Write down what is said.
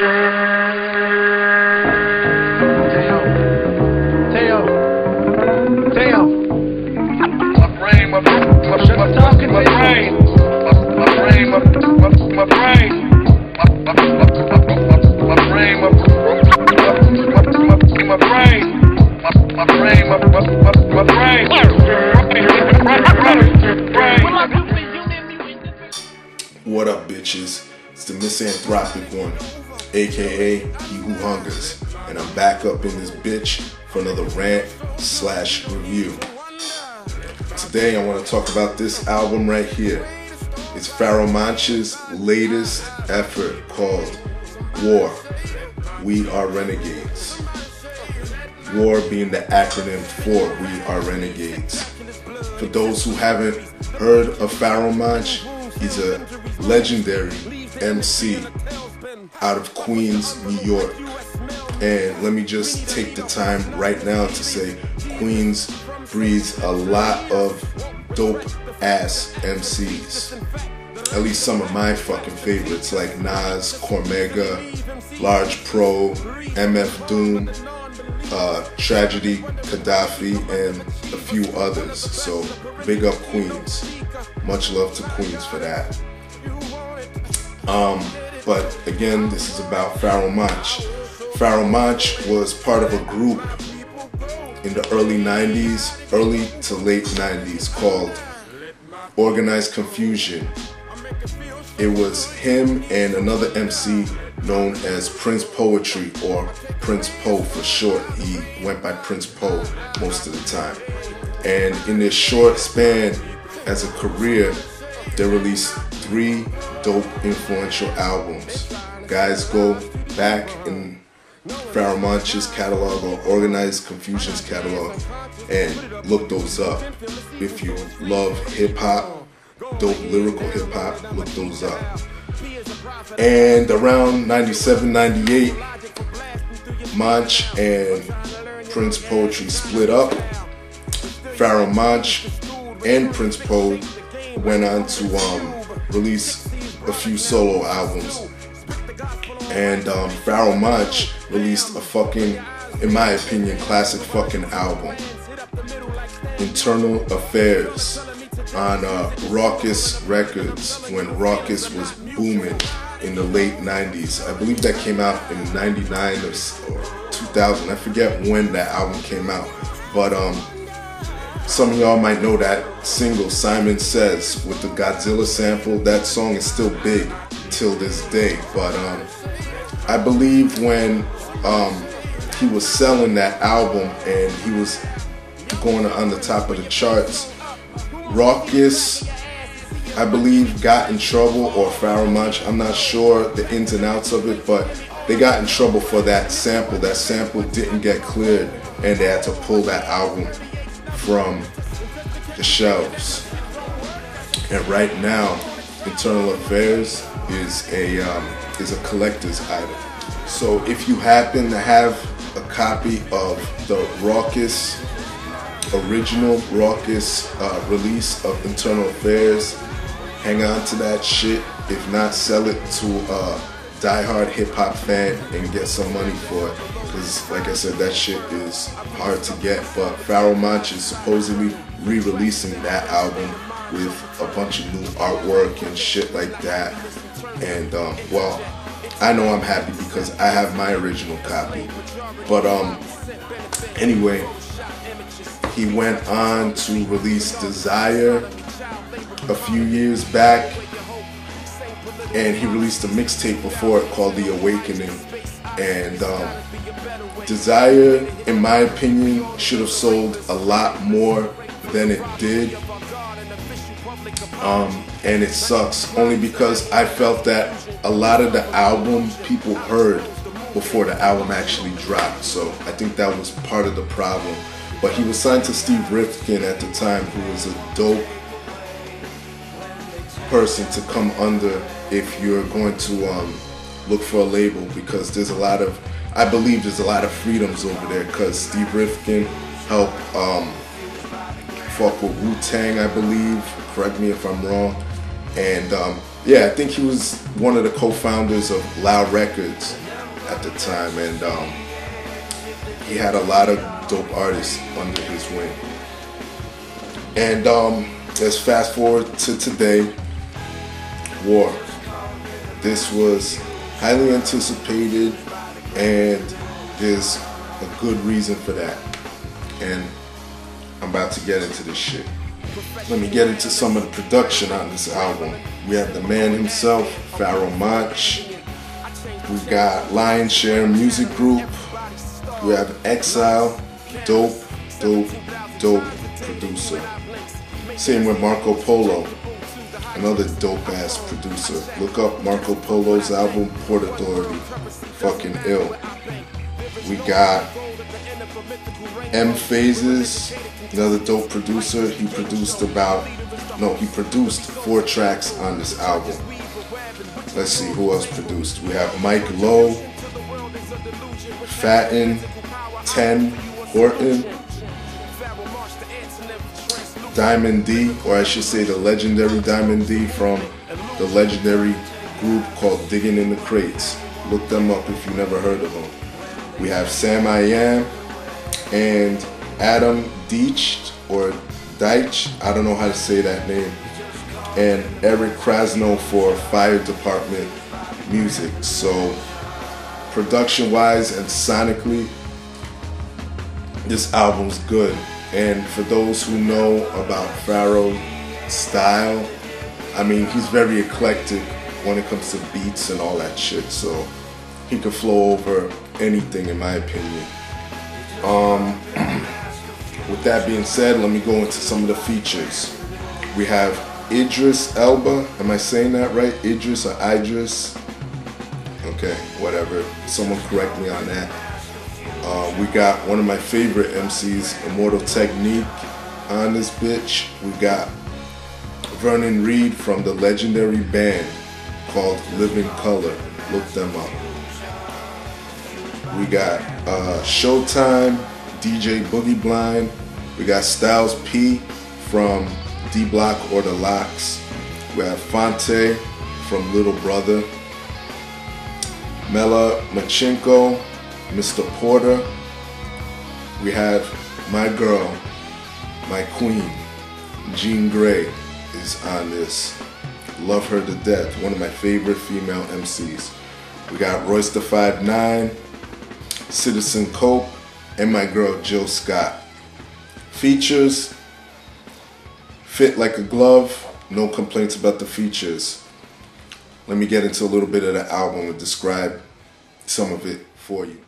What up, bitches? It's the MisanthropikOne, aka He Who Hungers, and I'm back up in this bitch for another rant/review. Today I want to talk about this album right here. It's Pharoahe Monch's latest effort called W.A.R. We Are Renegades. W.A.R. being the acronym for We Are Renegades. For those who haven't heard of Pharoahe Monch, he's a legendary MC out of Queens, New York. And let me just take the time right now to say Queens breeds a lot of dope ass MCs. At least some of my fucking favorites like Nas, Cormega, Large Pro, MF Doom, Tragedy, Gaddafi, and a few others. So big up Queens. Much love to Queens for that. But again, this is about Pharoahe Monch. Pharoahe Monch was part of a group in the early to late 90s called Organized Confusion. It was him and another MC known as Prince Poetry, or Prince Po for short. He went by Prince Po most of the time. And in this short span as a career, they released 3 dope influential albums. Guys, go back in Pharoahe Monch's catalog or Organized Confusion's catalog and look those up. If you love hip-hop, dope lyrical hip-hop, look those up. And around 97, 98, Monch and Prince Poetry split up. Pharoahe Monch and Prince Po went on to release a few solo albums. And Pharoahe Monch released a fucking, in my opinion, classic fucking album, Internal Affairs, on Raucous Records, when Raucous was booming in the late 90s. I believe that came out in 99 or 2000. I forget when that album came out. But some of y'all might know that single, Simon Says, with the Godzilla sample. That song is still big till this day. But I believe when he was selling that album and he was going on the top of the charts, Raucous, I believe, got in trouble, or Pharoahe Monch, I'm not sure the ins and outs of it, but they got in trouble for that sample. That sample didn't get cleared and they had to pull that album from the shelves. And right now, Internal Affairs is a collector's item. So if you happen to have a copy of the Raucous, original Raucous release of Internal Affairs, hang on to that shit. If not, sell it to a diehard hip-hop fan and get some money for it, because like I said, that shit is hard to get. But Pharoahe Monch is supposedly re-releasing that album with a bunch of new artwork and shit like that. And well, I know I'm happy because I have my original copy. But anyway, he went on to release Desire a few years back, and he released a mixtape before it called The Awakening. And Desire, in my opinion, should have sold a lot more than it did. And it sucks only because I felt that a lot of the album people heard before the album actually dropped. So I think that was part of the problem. But he was signed to Steve Rifkin at the time, who was a dope person to come under if you're going to look for a label, because there's a lot of, I believe there's a lot of freedoms over there, because Steve Rifkin helped fuck with Wu-Tang, I believe, correct me if I'm wrong. And yeah, I think he was one of the co-founders of Loud Records, at the time, and he had a lot of dope artists under his wing. And let's fast forward to today. W.A.R. This was highly anticipated, and there's a good reason for that. And I'm about to get into this shit. Let me get into some of the production on this album. We have the man himself, Pharoahe Monch. We got Lion's Share Music Group. We have Exile, dope producer. Same with Marco Polo, another dope ass producer. Look up Marco Polo's album, Port Authority. Fucking ill. We got M Phases, another dope producer. He produced 4 tracks on this album. Let's see who else produced. We have Mike Lowe, Fatten, 10, Horton, Diamond D, or I should say the legendary Diamond D from the legendary group called Digging in the Crates. Look them up if you never heard of them. We have Sam I Am and Adam Deitch, or Deitch, I don't know how to say that name, and Eric Krasno for Fire Department Music. So production wise and sonically, this album's good. And for those who know about Pharoahe's style, I mean, he's very eclectic when it comes to beats and all that shit, so he could flow over anything in my opinion. With that being said, let me go into some of the features. We have Idris Elba, am I saying that right? Idris or Idris? Okay, whatever, someone correct me on that. We got one of my favorite MCs, Immortal Technique, on this bitch. We got Vernon Reid from the legendary band called Living Color. Look them up. We got Showtime, DJ Boogie Blind. We got Styles P from D Block or The Locks. We have Fonte from Little Brother. Mela Machinko, Mr. Porter. We have my girl, my queen, Jean Grey is on this. Love her to death. One of my favorite female MCs. We got Royce da 5'9", Citizen Cope, and my girl Jill Scott. Features fit like a glove. No complaints about the features. Let me get into a little bit of the album and describe some of it for you.